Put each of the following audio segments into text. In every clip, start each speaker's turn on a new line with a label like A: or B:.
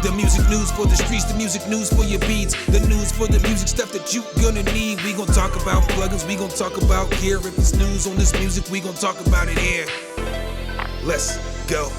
A: The music news for the streets, the music news for your beats, the news for the music stuff that you gonna need. We gon' talk about plugins, we gon' talk about gear. If it's news on this music, we gon' talk about it here. Let's go.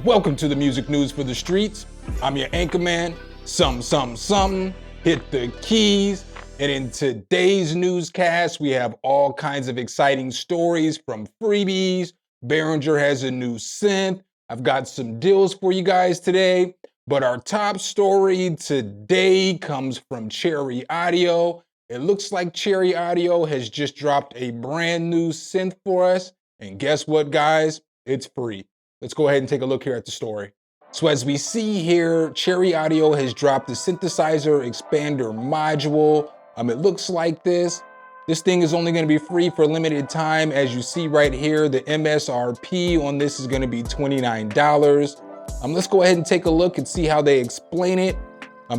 B: Welcome to the music news for the streets. I'm your anchor man, SumnSumnSumn. Hit the keys. And in today's newscast, we have all kinds of exciting stories from Freebies. Behringer has a new synth. I've got some deals for you guys today. But our top story today comes from Cherry Audio. It looks like Cherry Audio has just dropped a brand new synth for us. And guess what, guys? It's free. Let's go ahead and take a look here at the story. So as we see here, Cherry Audio has dropped the synthesizer expander module. It looks like this. This thing is only gonna be free for a limited time. As you see right here, the MSRP on this is gonna be $29. Let's go ahead and take a look and see how they explain it.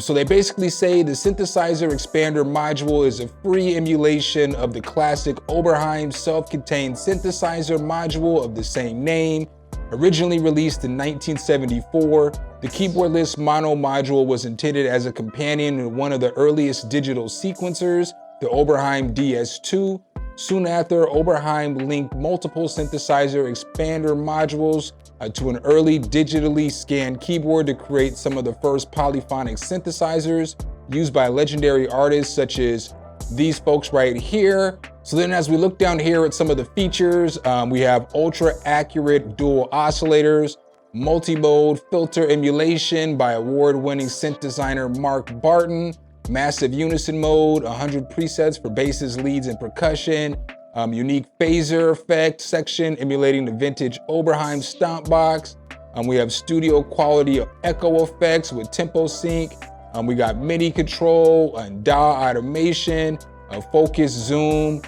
B: So they basically say the synthesizer expander module is a free emulation of the classic Uberheim self-contained synthesizer module of the same name. Originally released in 1974, the keyboardless mono module was intended as a companion in one of the earliest digital sequencers, the Uberheim DS2. Soon after, Uberheim linked multiple synthesizer expander modules to an early digitally scanned keyboard to create some of the first polyphonic synthesizers used by legendary artists such as these folks right here. So then as we look down here at some of the features, we have ultra accurate dual oscillators, multi-mode filter emulation by award-winning synth designer Mark Barton, massive unison mode, 100 presets for basses, leads, and percussion, unique phaser effect section emulating the vintage Uberheim stomp box. We have studio quality echo effects with tempo sync. We got MIDI control and DAW automation, focus, zoom.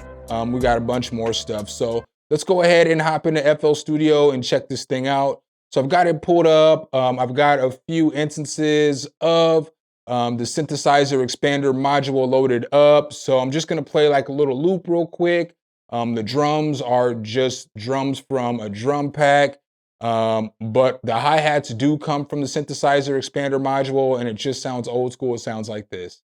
B: We got a bunch more stuff. So let's go ahead and hop into FL Studio and check this thing out. So I've got it pulled up. I've got a few instances of the synthesizer expander module loaded up. So I'm just gonna play like a little loop real quick. The drums are just drums from a drum pack. But the hi-hats do come from the synthesizer expander module, and it just sounds old school. It sounds like this.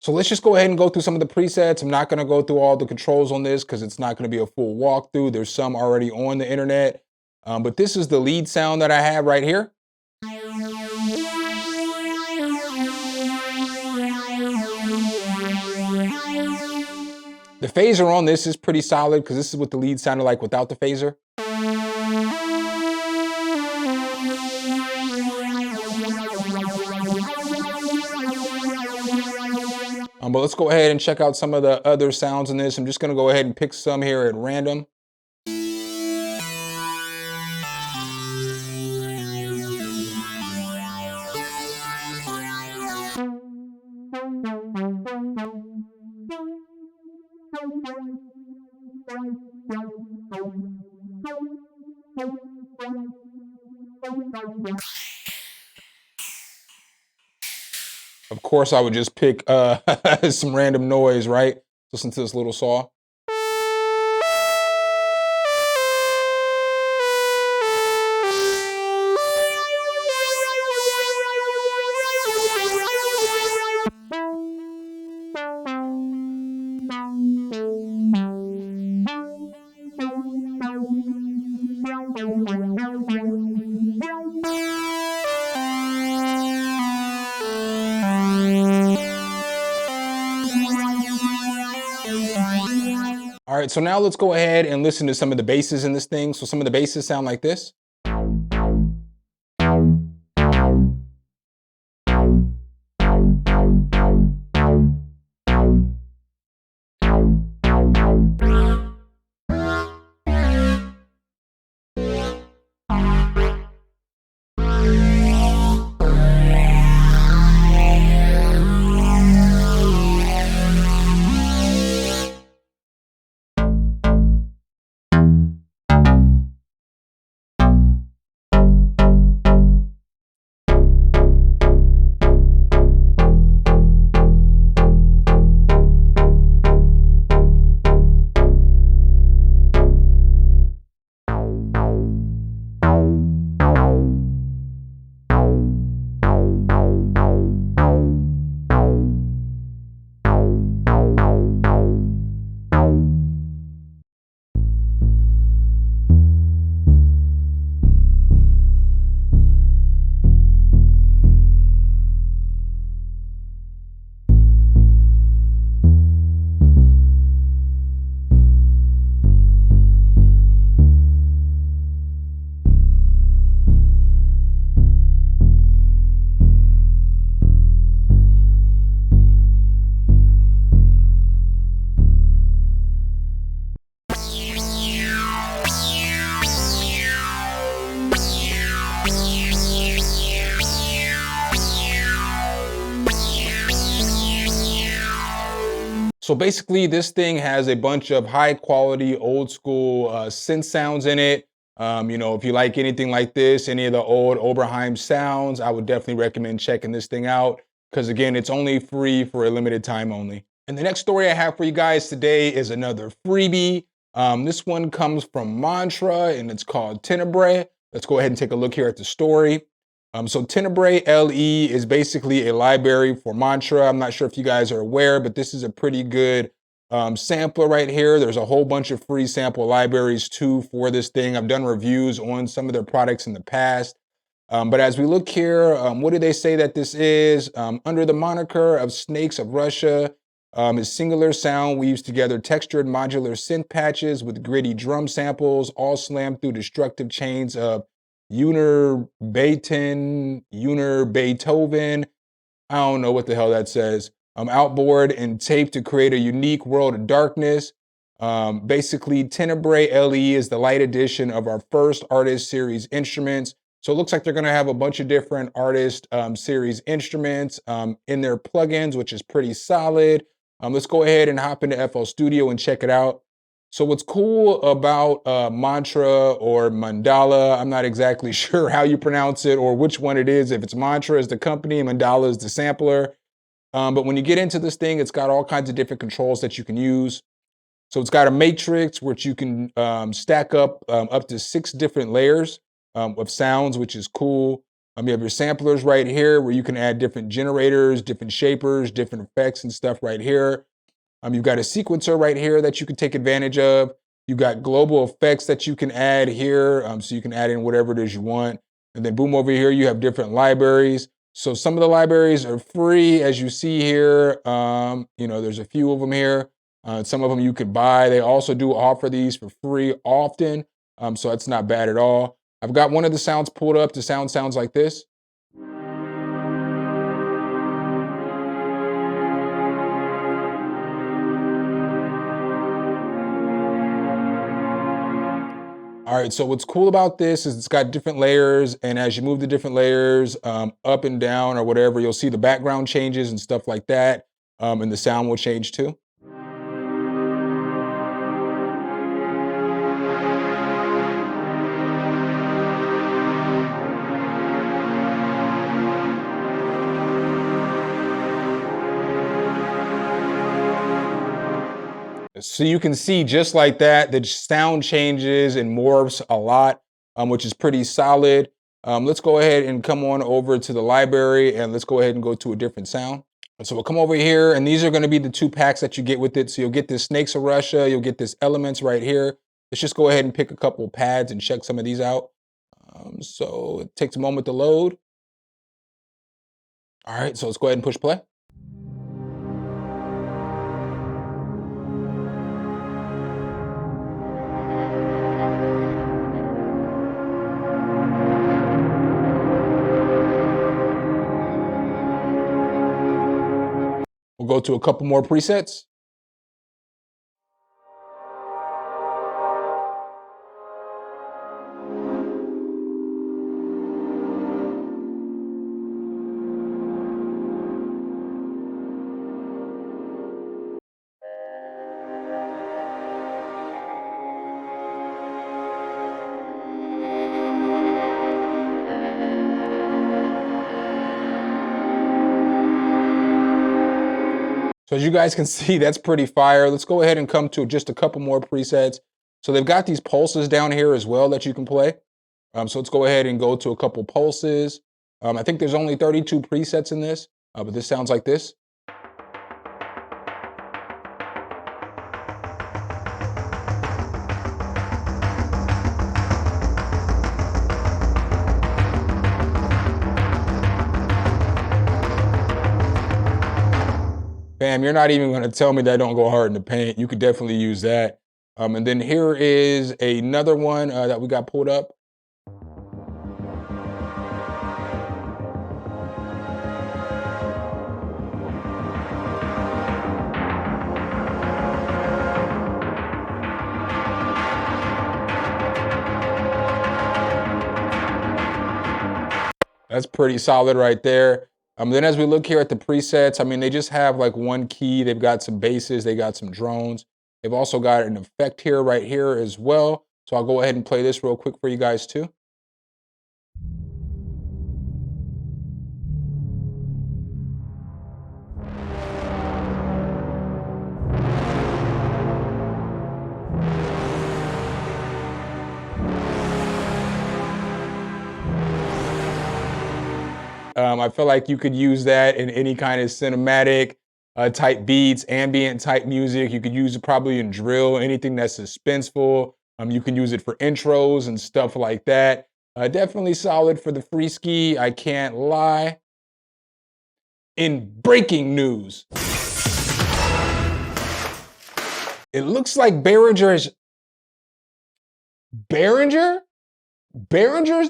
B: So let's just go ahead and go through some of the presets. I'm not gonna go through all the controls on this because it's not gonna be a full walkthrough. There's some already on the internet. But this is the lead sound that I have right here. The phaser on this is pretty solid because this is what the lead sounded like without the phaser. But let's go ahead and check out some of the other sounds in this. I'm just gonna go ahead and pick some here at random. Of course, I would just pick some random noise, right? Listen to this little saw. All right, so now let's go ahead and listen to some of the basses in this thing. So some of the basses sound like this. So basically, this thing has a bunch of high quality, old school synth sounds in it. You know, if you like anything like this, any of the old Uberheim sounds, I would definitely recommend checking this thing out. Because again, it's only free for a limited time only. And the next story I have for you guys today is another freebie. This one comes from Mantra and it's called Tenebrae. Let's go ahead and take a look here at the story. So Tenebrae LE is basically a library for Mantra. I'm not sure if you guys are aware, but this is a pretty good sampler right here. There's a whole bunch of free sample libraries too for this thing. I've done reviews on some of their products in the past. But as we look here, what do they say that this is? Under the moniker of Snakes of Russia, is singular sound weaves together textured modular synth patches with gritty drum samples, all slammed through destructive chains of Beethoven. I don't know what the hell that says. Outboard and taped to create a unique world of darkness. Basically, Tenebrae LE is the light edition of our first artist series instruments. So it looks like they're going to have a bunch of different artist series instruments in their plugins, which is pretty solid. Let's go ahead and hop into FL Studio and check it out. So what's cool about Mantra or Mandala, I'm not exactly sure how you pronounce it or which one it is. If it's Mantra is the company, Mandala is the sampler. But when you get into this thing, it's got all kinds of different controls that you can use. So it's got a matrix which you can stack up to 6 different layers of sounds, which is cool. You have your samplers right here where you can add different generators, different shapers, different effects and stuff right here. You've got a sequencer right here that you can take advantage of. You've got global effects that you can add here. So you can add in whatever it is you want. And then boom, over here, you have different libraries. So some of the libraries are free, as you see here. You know, there's a few of them here. Some of them you could buy. They also do offer these for free often. So that's not bad at all. I've got one of the sounds pulled up. The sound sounds like this. All right, so what's cool about this is it's got different layers, and as you move the different layers up and down or whatever, you'll see the background changes and stuff like that, and the sound will change too. So you can see just like that, the sound changes and morphs a lot, which is pretty solid. Let's go ahead and come on over to the library and let's go ahead and go to a different sound. So we'll come over here and these are going to be the 2 packs that you get with it. So you'll get this Snakes of Russia, you'll get this Elements right here. Let's just go ahead and pick a couple of pads and check some of these out. So it takes a moment to load. All right, so let's go ahead and push play. We'll go to a couple more presets. So as you guys can see, that's pretty fire. Let's go ahead and come to just a couple more presets. So they've got these pulses down here as well that you can play. So let's go ahead and go to a couple pulses. I think there's only 32 presets in this, but this sounds like this. Bam, you're not even gonna tell me that don't go hard in the paint. You could definitely use that. And then here is another one that we got pulled up. That's pretty solid right there. Then as we look here at the presets, I mean, they just have like one key. They've got some basses, they got some drones. They've also got an effect here, right here as well. So I'll go ahead and play this real quick for you guys too. I feel like you could use that in any kind of cinematic type beats, ambient type music. You could use it probably in drill, anything that's suspenseful. You can use it for intros and stuff like that. Definitely solid for the free ski, I can't lie. In breaking news, it looks like Behringer is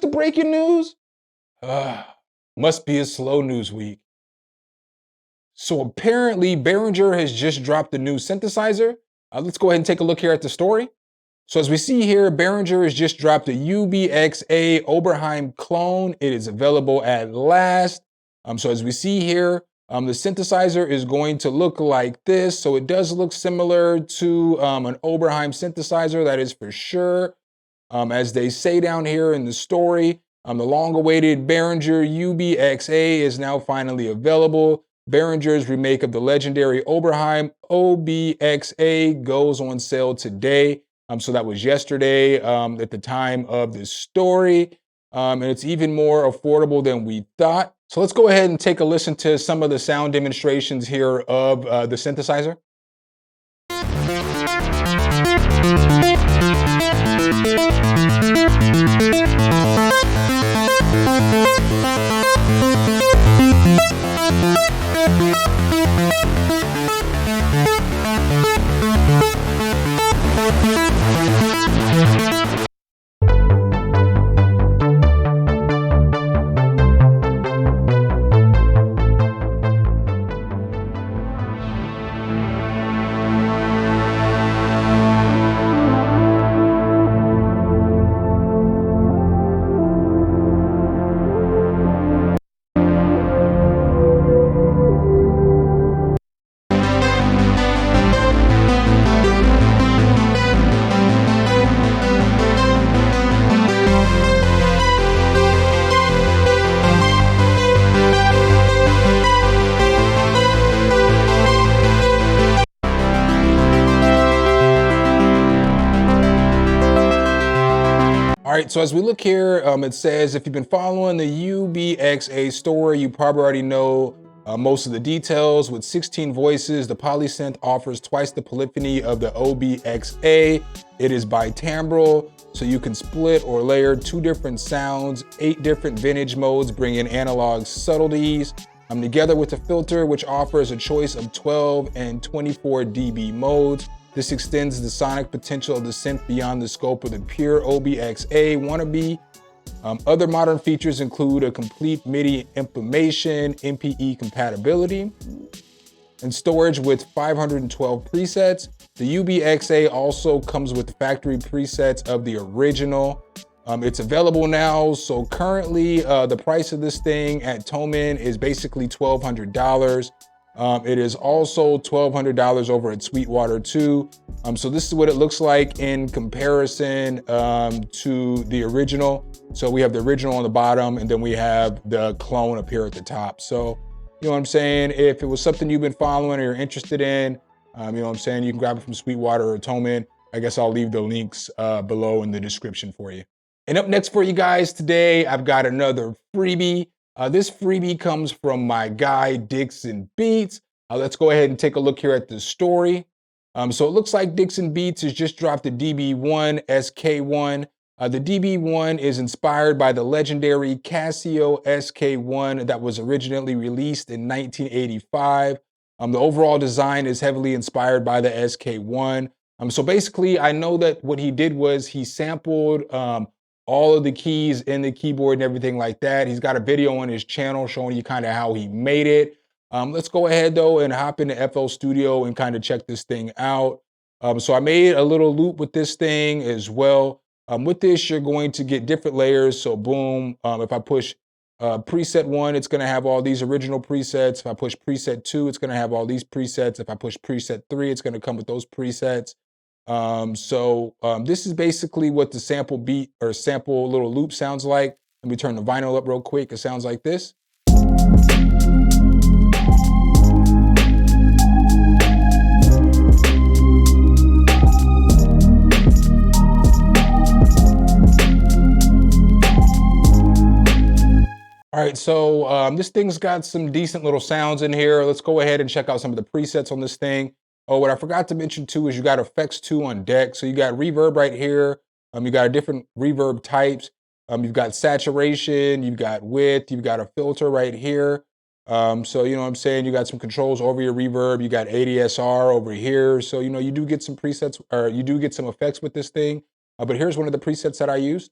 B: the breaking news? Must be a slow news week. So apparently Behringer has just dropped a new synthesizer. Let's go ahead and take a look here at the story. So as we see here, Behringer has just dropped a UBXA Uberheim clone. It is available at last. So as we see here, the synthesizer is going to look like this. So it does look similar to an Uberheim synthesizer, that is for sure. As they say down here in the story, the long-awaited Behringer UBXA is now finally available. Behringer's remake of the legendary Uberheim OBXA goes on sale today. So that was yesterday at the time of this story. And it's even more affordable than we thought. So let's go ahead and take a listen to some of the sound demonstrations here of the synthesizer. All right, so as we look here, it says, if you've been following the UBXA story, you probably already know most of the details. With 16 voices, the polysynth offers twice the polyphony of the OBXA. It is bitimbral, so you can split or layer 2 different sounds, 8 different vintage modes, bring in analog subtleties, together with a filter, which offers a choice of 12 and 24 dB modes. This extends the sonic potential of the synth beyond the scope of the pure OBXA wannabe. Other modern features include a complete MIDI implementation, MPE compatibility, and storage with 512 presets. The UBXA also comes with factory presets of the original. It's available now, so currently the price of this thing at Thomann is basically $1,200. It is also $1,200 over at Sweetwater too. So this is what it looks like in comparison to the original. So we have the original on the bottom, and then we have the clone up here at the top. So, you know what I'm saying? If it was something you've been following or you're interested in, you know what I'm saying, you can grab it from Sweetwater or Thomann. I guess I'll leave the links below in the description for you. And up next for you guys today, I've got another freebie. This freebie comes from my guy, Dixon Beats. Let's go ahead and take a look here at the story. So it looks like Dixon Beats has just dropped the DB1 SK1. The DB1 is inspired by the legendary Casio SK1 that was originally released in 1985. The overall design is heavily inspired by the SK1. So basically, I know that what he did was he sampled all of the keys in the keyboard and everything like that. He's got a video on his channel showing you kind of how he made it. Let's go ahead though and hop into FL Studio and kind of check this thing out. So I made a little loop with this thing as well. With this, you're going to get different layers. So boom, if I push preset 1, it's gonna have all these original presets. If I push preset 2, it's gonna have all these presets. If I push preset 3, it's gonna come with those presets. This is basically what the sample beat or sample little loop sounds like. Let me turn the vinyl up real quick. It sounds like this. All right, so this thing's got some decent little sounds in here. Let's go ahead and check out some of the presets on this thing. Oh, what I forgot to mention too is you got effects too on deck. So you got reverb right here. You got different reverb types. You've got saturation, you've got width, you've got a filter right here. So you know what I'm saying? You got some controls over your reverb. You got ADSR over here. So you know you do get some presets, or you do get some effects with this thing. But here's one of the presets that I used.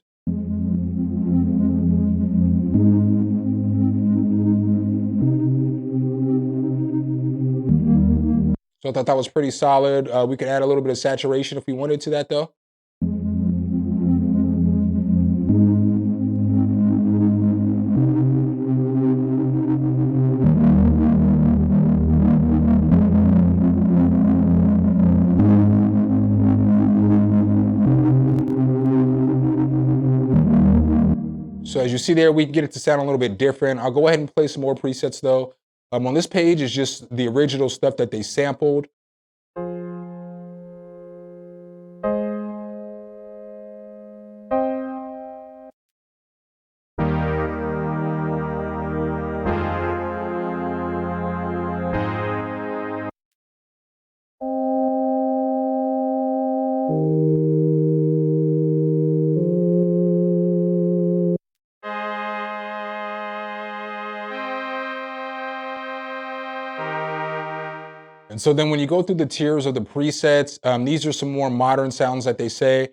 B: So I thought that was pretty solid. We could add a little bit of saturation if we wanted to that though. So as you see there, we can get it to sound a little bit different. I'll go ahead and play some more presets though. On this page is just the original stuff that they sampled. And so then when you go through the tiers of the presets, these are some more modern sounds that they say.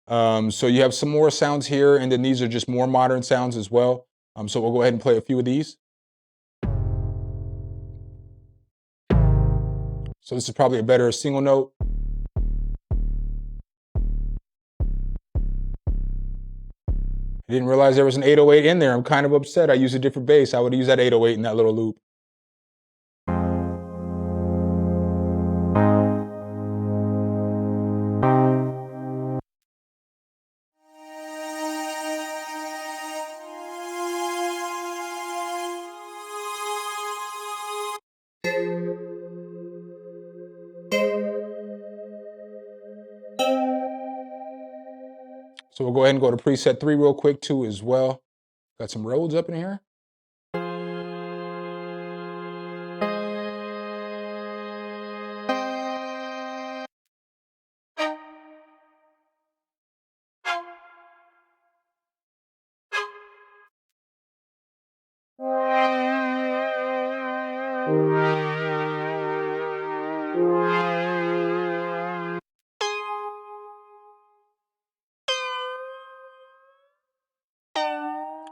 B: So you have some more sounds here, and then these are just more modern sounds as well. So we'll go ahead and play a few of these. So this is probably a better single note. I didn't realize there was an 808 in there. I'm kind of upset. I used a different bass. I would use that 808 in that little loop. So we'll go ahead and go to preset 3 real quick too as well. Got some Rhodes up in here.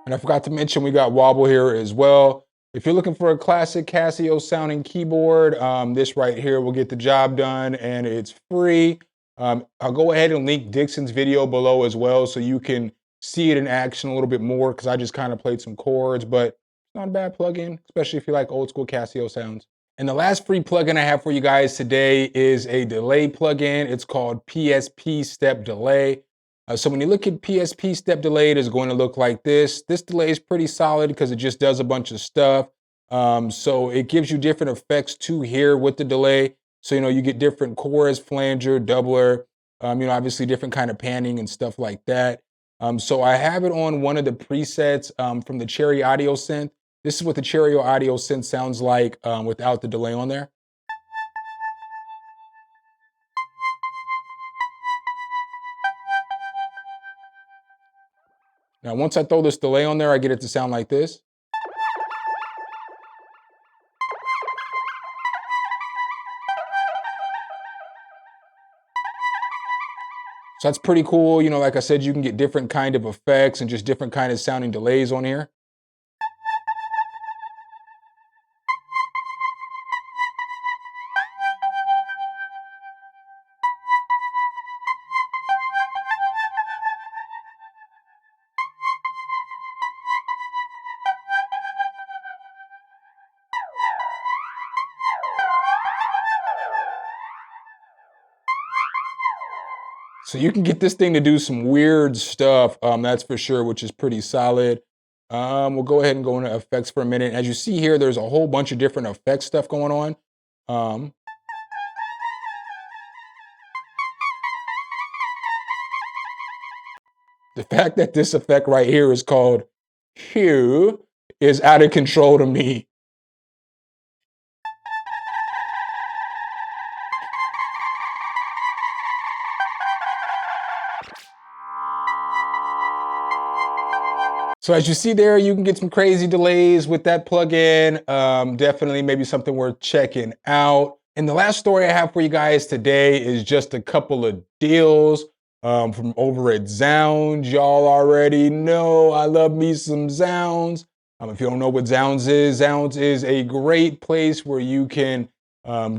B: And I forgot to mention we got wobble here as well. If you're looking for a classic Casio sounding keyboard, this right here will get the job done, and it's free. I'll go ahead and link Dixon's video below as well so you can see it in action a little bit more, because I just kind of played some chords, but it's not a bad plugin, especially if you like old school Casio sounds. And the last free plugin I have for you guys today is a delay plugin. It's called PSP Step Delay. So when you look at PSP Step Delay, it is going to look like this. This delay is pretty solid because it just does a bunch of stuff. So it gives you different effects too here with the delay. So, you know, you get different chorus, flanger, doubler, you know, obviously different kind of panning and stuff like that. So I have it on one of the presets from the Cherry Audio Synth. This is what the Cherry Audio Synth sounds like without the delay on there. Now, once I throw this delay on there, I get it to sound like this. So that's pretty cool. You know, like I said, you can get different kind of effects and just different kind of sounding delays on here. So you can get this thing to do some weird stuff, that's for sure, which is pretty solid. We'll go ahead and go into effects for a minute. As you see here, there's a whole bunch of different effects stuff going on. The fact that this effect right here is called Hue is out of control to me. So as you see there, you can get some crazy delays with that plugin. Definitely maybe something worth checking out. And the last story I have for you guys today is just a couple of deals from over at Zounds. Y'all already know I love me some Zounds. If you don't know what Zounds is a great place where you can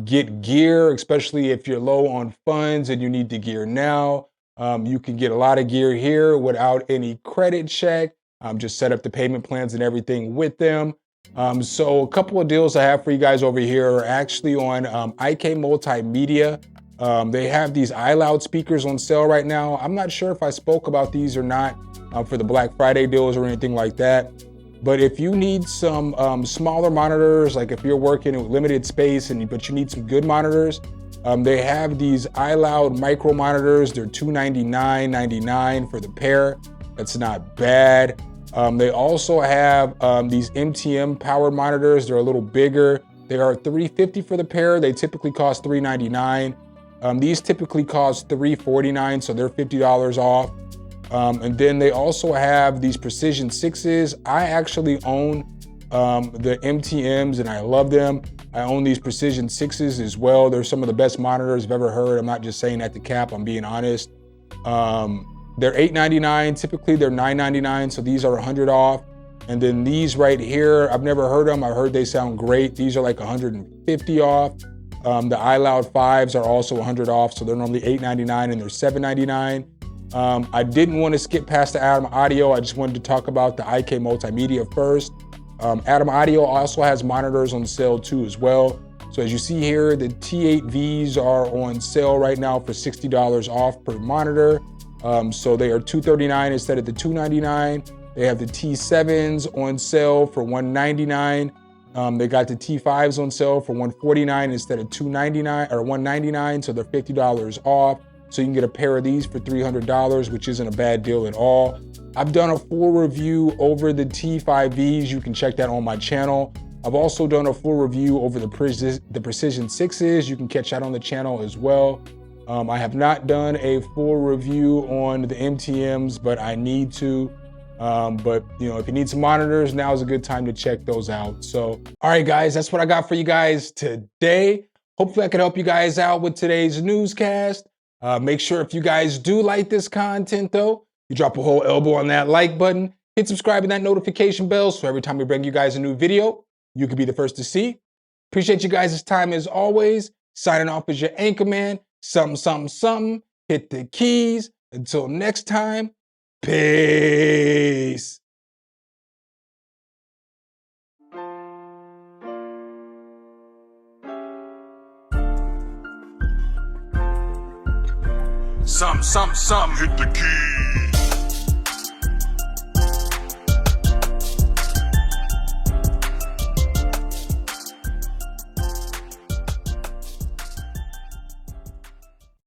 B: get gear, especially if you're low on funds and you need the gear now. You can get a lot of gear here without any credit check. Just set up the payment plans and everything with them. So a couple of deals I have for you guys over here are actually on IK Multimedia. They have these iLoud speakers on sale right now. I'm not sure if I spoke about these or not for the Black Friday deals or anything like that. But if you need some smaller monitors, like if you're working in limited space but you need some good monitors, they have these iLoud micro monitors. They're $299.99 for the pair. That's not bad. They also have these MTM powered monitors. They're a little bigger. They are $350 for the pair. They typically cost $399. These typically cost $349, so they're $50 off. And then they also have these Precision 6s. I actually own the MTMs and I love them. I own these Precision 6s as well. They're some of the best monitors I've ever heard. I'm not just saying that to cap, I'm being honest. They're $899, typically they're $999, so these are $100 off. And then these right here, I've never heard them. I heard they sound great. These are like $150 off. The iLoud 5s are also $100 off, so they're normally $899 and they're $799. I didn't want to skip past the Atom Audio. I just wanted to talk about the IK Multimedia first. Atom Audio also has monitors on sale too as well. So as you see here, the T8Vs are on sale right now for $60 off per monitor. So they are $239 instead of the $299. They have the T7s on sale for $199. They got the T5s on sale for $149 instead of $299 or $199, so they're $50 off. So you can get a pair of these for $300, which isn't a bad deal at all. I've done a full review over the T5Vs. You can check that on my channel. I've also done a full review over the Precision 6s. You can catch that on the channel as well. I have not done a full review on the MTMs, but I need to. But you know, if you need some monitors, now is a good time to check those out. So, all right, guys, that's what I got for you guys today. Hopefully I can help you guys out with today's newscast. Make sure if you guys do like this content though, you drop a whole elbow on that like button, hit subscribe and that notification bell so every time we bring you guys a new video, you can be the first to see. Appreciate you guys' time as always. Signing off as your anchor man. Something. Hit the keys. Until next time, peace.
A: Some, hit the keys.